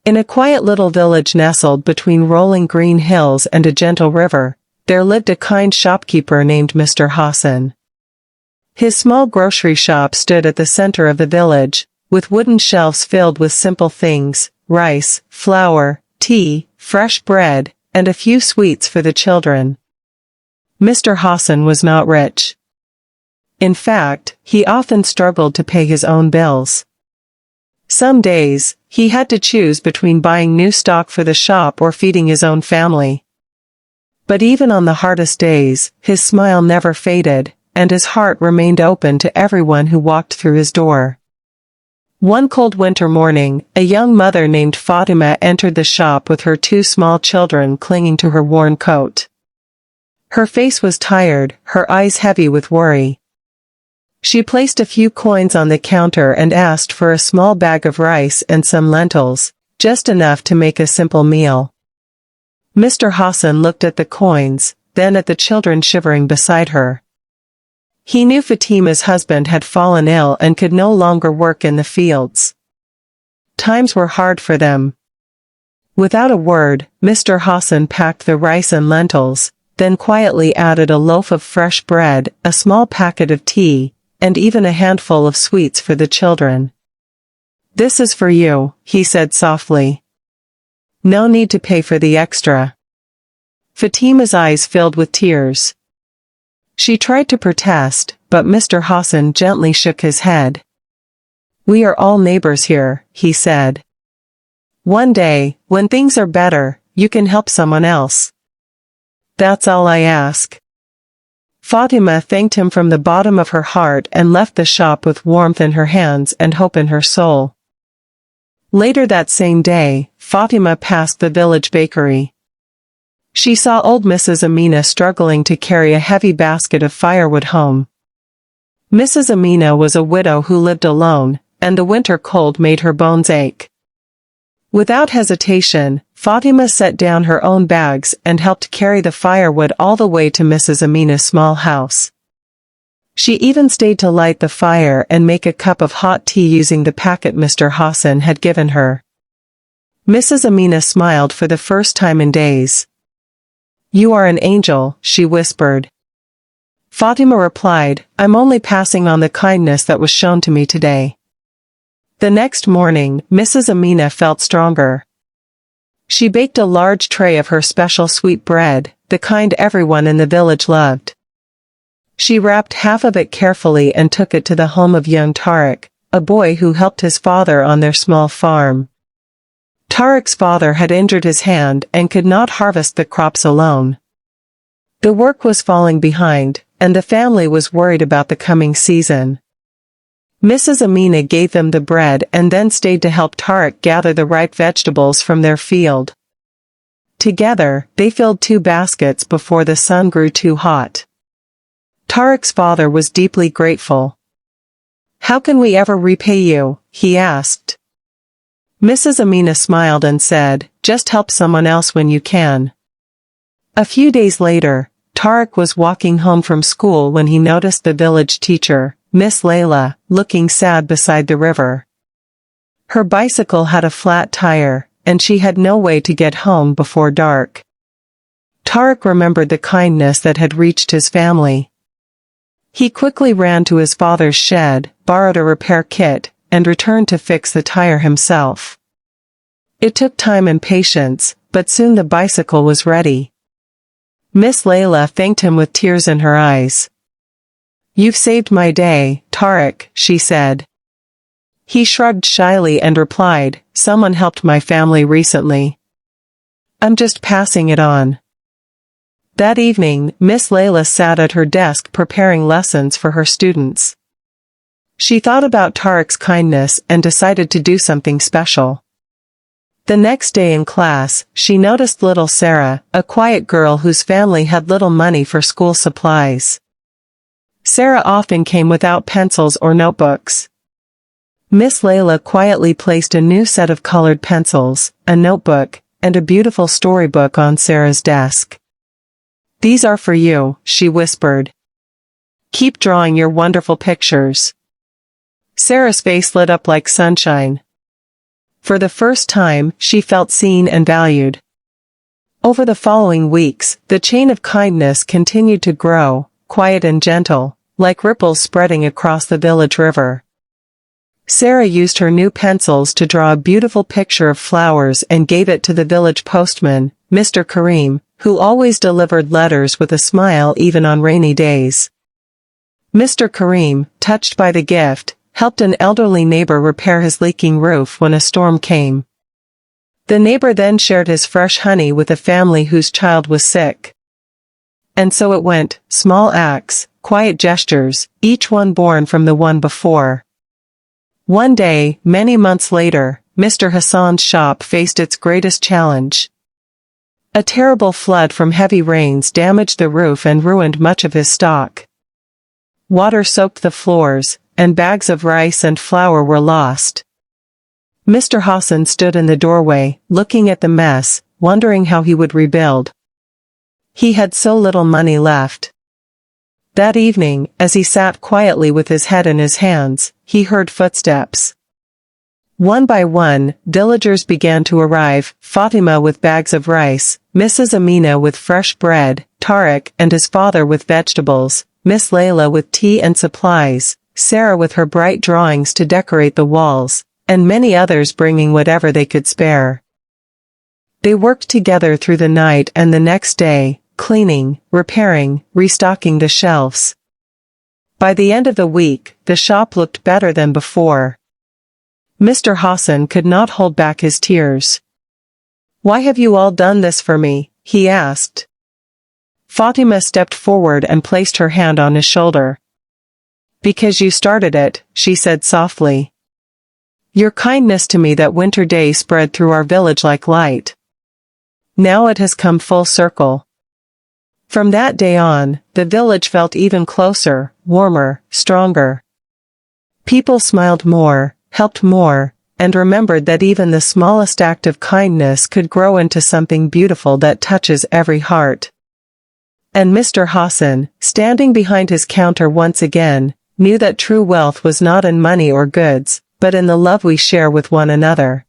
In a quiet little village nestled between rolling green hills and a gentle river, there lived a kind shopkeeper named Mr. Hassan. His small grocery shop stood at the center of the village, with wooden shelves filled with simple things: rice, flour, tea, fresh bread, and a few sweets for the children. Mr. Hassan was not rich. In fact, he often struggled to pay his own bills. Some days, he had to choose between buying new stock for the shop or feeding his own family. But even on the hardest days, his smile never faded, and his heart remained open to everyone who walked through his door. One cold winter morning, a young mother named Fatima entered the shop with her two small children clinging to her worn coat. Her face was tired, her eyes heavy with worry. She placed a few coins on the counter and asked for a small bag of rice and some lentils, just enough to make a simple meal. Mr. Hassan looked at the coins, then at the children shivering beside her. He knew Fatima's husband had fallen ill and could no longer work in the fields. Times were hard for them. Without a word, Mr. Hassan packed the rice and lentils, then quietly added a loaf of fresh bread, a small packet of tea, and even a handful of sweets for the children. "This is for you," he said softly. "No need to pay for the extra." Fatima's eyes filled with tears. She tried to protest, but Mr. Hassan gently shook his head. "We are all neighbors here," he said. "One day, when things are better, you can help someone else. That's all I ask." Fatima thanked him from the bottom of her heart and left the shop with warmth in her hands and hope in her soul. Later that same day, Fatima passed the village bakery. She saw old Mrs. Amina struggling to carry a heavy basket of firewood home. Mrs. Amina was a widow who lived alone, and the winter cold made her bones ache. Without hesitation, Fatima set down her own bags and helped carry the firewood all the way to Mrs. Amina's small house. She even stayed to light the fire and make a cup of hot tea using the packet Mr. Hassan had given her. Mrs. Amina smiled for the first time in days. "You are an angel," she whispered. Fatima replied, "I'm only passing on the kindness that was shown to me today." The next morning, Mrs. Amina felt stronger. She baked a large tray of her special sweet bread, the kind everyone in the village loved. She wrapped half of it carefully and took it to the home of young Tariq, a boy who helped his father on their small farm. Tariq's father had injured his hand and could not harvest the crops alone. The work was falling behind, and the family was worried about the coming season. Mrs. Amina gave them the bread and then stayed to help Tariq gather the ripe vegetables from their field. Together, they filled 2 baskets before the sun grew too hot. Tariq's father was deeply grateful. "How can we ever repay you?" he asked. Mrs. Amina smiled and said, "Just help someone else when you can." A few days later, Tariq was walking home from school when he noticed the village teacher, Miss Layla, looking sad beside the river. Her bicycle had a flat tire, and she had no way to get home before dark. Tariq remembered the kindness that had reached his family. He quickly ran to his father's shed, borrowed a repair kit, and returned to fix the tire himself. It took time and patience, but soon the bicycle was ready. Miss Layla thanked him with tears in her eyes. "You've saved my day, Tariq," she said. He shrugged shyly and replied, "Someone helped my family recently. I'm just passing it on." That evening, Miss Layla sat at her desk preparing lessons for her students. She thought about Tariq's kindness and decided to do something special. The next day in class, she noticed little Sarah, a quiet girl whose family had little money for school supplies. Sarah often came without pencils or notebooks. Miss Layla quietly placed a new set of colored pencils, a notebook, and a beautiful storybook on Sarah's desk. "These are for you," she whispered. "Keep drawing your wonderful pictures." Sarah's face lit up like sunshine. For the first time, she felt seen and valued. Over the following weeks, the chain of kindness continued to grow, quiet and gentle, like ripples spreading across the village river. Sarah used her new pencils to draw a beautiful picture of flowers and gave it to the village postman, Mr. Karim, who always delivered letters with a smile even on rainy days. Mr. Karim, touched by the gift, helped an elderly neighbor repair his leaking roof when a storm came. The neighbor then shared his fresh honey with a family whose child was sick. And so it went, small acts, quiet gestures, each one born from the one before. One day, many months later, Mr. Hassan's shop faced its greatest challenge. A terrible flood from heavy rains damaged the roof and ruined much of his stock. Water soaked the floors, and bags of rice and flour were lost. Mr. Hassan stood in the doorway, looking at the mess, wondering how he would rebuild. He had so little money left. That evening, as he sat quietly with his head in his hands, he heard footsteps. One by one, villagers began to arrive, Fatima with bags of rice, Mrs. Amina with fresh bread, Tariq and his father with vegetables, Miss Layla with tea and supplies, Sarah with her bright drawings to decorate the walls, and many others bringing whatever they could spare. They worked together through the night and the next day, cleaning, repairing, restocking the shelves. By the end of the week, the shop looked better than before. Mr. Hassan could not hold back his tears. "Why have you all done this for me?" he asked. Fatima stepped forward and placed her hand on his shoulder. "Because you started it," she said softly. "Your kindness to me that winter day spread through our village like light. Now it has come full circle." From that day on, the village felt even closer, warmer, stronger. People smiled more, helped more, and remembered that even the smallest act of kindness could grow into something beautiful that touches every heart. And Mr. Hassan, standing behind his counter once again, knew that true wealth was not in money or goods, but in the love we share with one another.